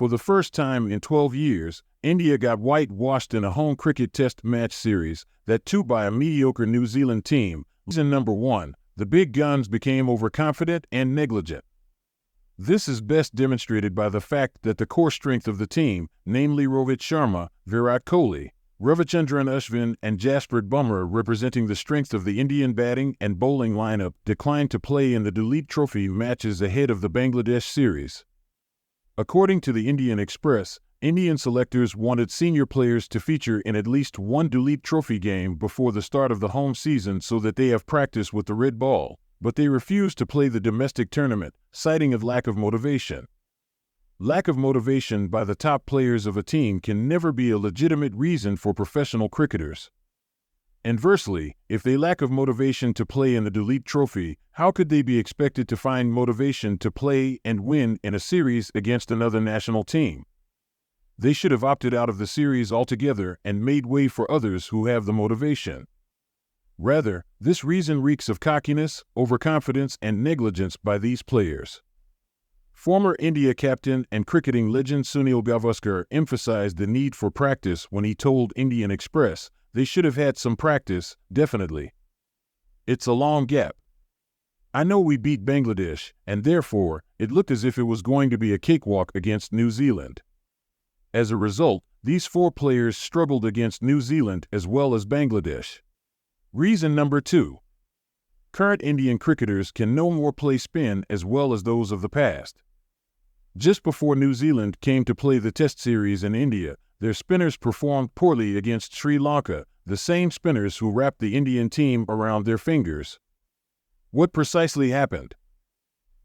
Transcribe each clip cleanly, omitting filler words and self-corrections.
For the first time in 12 years, India got whitewashed in a home cricket test match series, that too by a mediocre New Zealand team. Reason number 1, the big guns became overconfident and negligent. This is best demonstrated by the fact that the core strength of the team, namely Rohit Sharma, Virat Kohli, Ravichandran Ashwin and Jasprit Bumrah representing the strength of the Indian batting and bowling lineup, declined to play in the Doull Trophy matches ahead of the Bangladesh series. According to the Indian Express, Indian selectors wanted senior players to feature in at least one Doull Trophy game before the start of the home season so that they have practice with the red ball, but they refused to play the domestic tournament, citing a lack of motivation. Lack of motivation by the top players of a team can never be a legitimate reason for professional cricketers. Inversely, if they lack of motivation to play in the Doull Trophy, how could they be expected to find motivation to play and win in a series against another national team? They should have opted out of the series altogether and made way for others who have the motivation. Rather, this reason reeks of cockiness, overconfidence, and negligence by these players. Former India captain and cricketing legend Sunil Gavaskar emphasized the need for practice when he told Indian Express, "They should have had some practice, definitely. It's a long gap. I know we beat Bangladesh, and therefore, it looked as if it was going to be a cakewalk against New Zealand." As a result, these 4 players struggled against New Zealand as well as Bangladesh. Reason number 2. Current Indian cricketers can no more play spin as well as those of the past. Just before New Zealand came to play the Test series in India, their spinners performed poorly against Sri Lanka, the same spinners who wrapped the Indian team around their fingers. What precisely happened?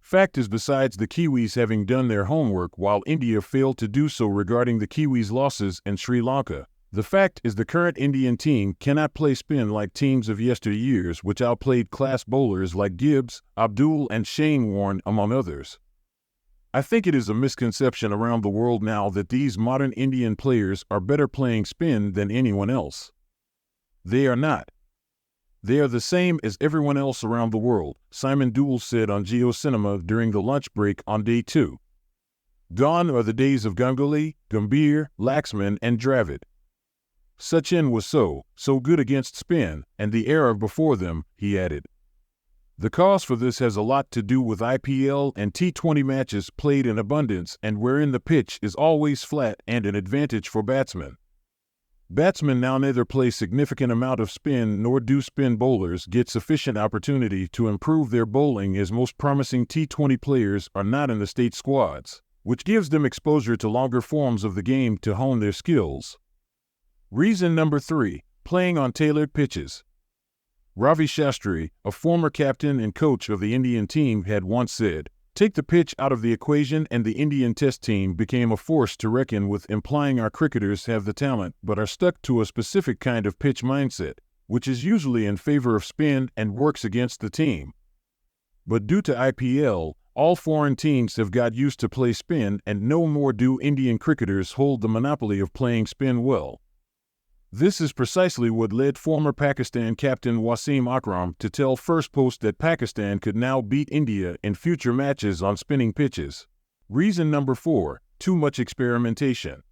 Fact is, besides the Kiwis having done their homework while India failed to do so regarding the Kiwis' losses in Sri Lanka, the fact is the current Indian team cannot play spin like teams of yesteryears which outplayed class bowlers like Gibbs, Abdul and Shane Warne among others. I think it is a misconception around the world now that these modern Indian players are better playing spin than anyone else. They are not. They are the same as everyone else around the world, Simon Doull said on Geo Cinema during the lunch break on day 2. Gone are the days of Ganguly, Gambhir, Laxman and Dravid. Sachin was so good against spin, and the era before them, he added. The cause for this has a lot to do with IPL and T20 matches played in abundance and wherein the pitch is always flat and an advantage for batsmen. Batsmen now neither play significant amount of spin nor do spin bowlers get sufficient opportunity to improve their bowling, as most promising T20 players are not in the state squads, which gives them exposure to longer forms of the game to hone their skills. Reason number 3, playing on tailored pitches. Ravi Shastri, a former captain and coach of the Indian team, had once said, "Take the pitch out of the equation and the Indian Test team became a force to reckon with," implying our cricketers have the talent but are stuck to a specific kind of pitch mindset, which is usually in favor of spin and works against the team. But due to IPL, all foreign teams have got used to play spin, and no more do Indian cricketers hold the monopoly of playing spin well. This is precisely what led former Pakistan captain Wasim Akram to tell First Post that Pakistan could now beat India in future matches on spinning pitches. Reason number 4, too much experimentation.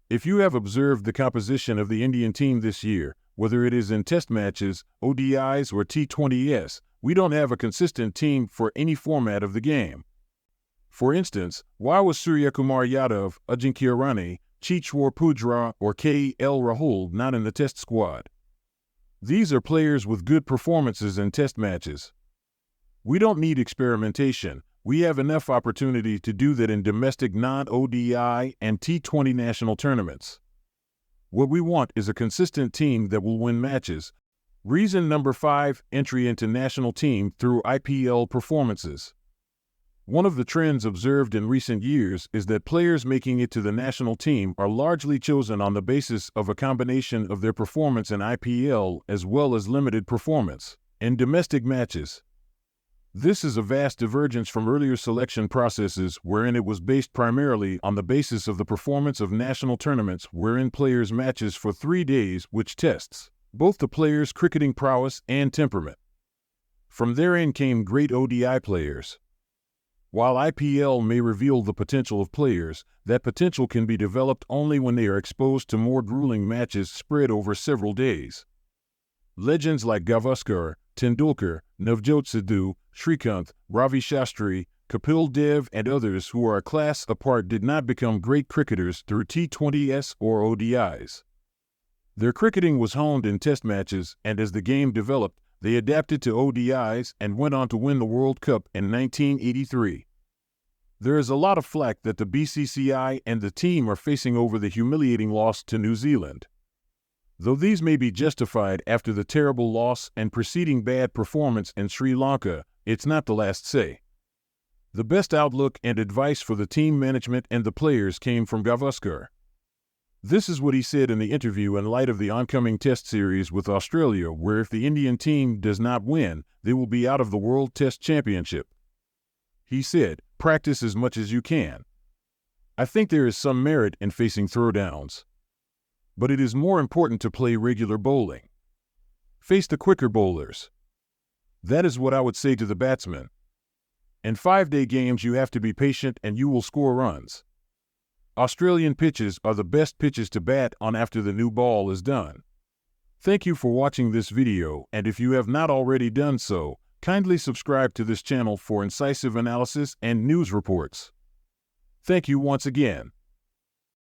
If you have observed the composition of the Indian team this year, whether it is in test matches, ODIs or T20s, we don't have a consistent team for any format of the game. For instance, why was Suryakumar Yadav, Ajinkya Rahane, Chichwar Pujara or K.L. Rahul not in the test squad? These are players with good performances in test matches. We don't need experimentation. We have enough opportunity to do that in domestic non-ODI and T20 national tournaments. What we want is a consistent team that will win matches. Reason number 5, entry into national team through IPL performances. One of the trends observed in recent years is that players making it to the national team are largely chosen on the basis of a combination of their performance in IPL as well as limited performance in domestic matches. This is a vast divergence from earlier selection processes wherein it was based primarily on the basis of the performance of national tournaments wherein players matches for 3 days, which tests both the players' cricketing prowess and temperament. From therein came great ODI players. While IPL may reveal the potential of players, that potential can be developed only when they are exposed to more grueling matches spread over several days. Legends like Gavaskar, Tendulkar, Navjot Sidhu, Srikanth, Ravi Shastri, Kapil Dev, and others who are a class apart did not become great cricketers through T20s or ODIs. Their cricketing was honed in test matches, and as the game developed, they adapted to ODIs and went on to win the World Cup in 1983. There is a lot of flack that the BCCI and the team are facing over the humiliating loss to New Zealand. Though these may be justified after the terrible loss and preceding bad performance in Sri Lanka, it's not the last say. The best outlook and advice for the team management and the players came from Gavaskar. This is what he said in the interview in light of the oncoming Test series with Australia, where if the Indian team does not win, they will be out of the World Test Championship. He said, "Practice as much as you can. I think there is some merit in facing throwdowns. But it is more important to play regular bowling. Face the quicker bowlers. That is what I would say to the batsmen. In 5-day games you have to be patient and you will score runs. Australian pitches are the best pitches to bat on after the new ball is done." Thank you for watching this video, and if you have not already done so, kindly subscribe to this channel for incisive analysis and news reports. Thank you once again.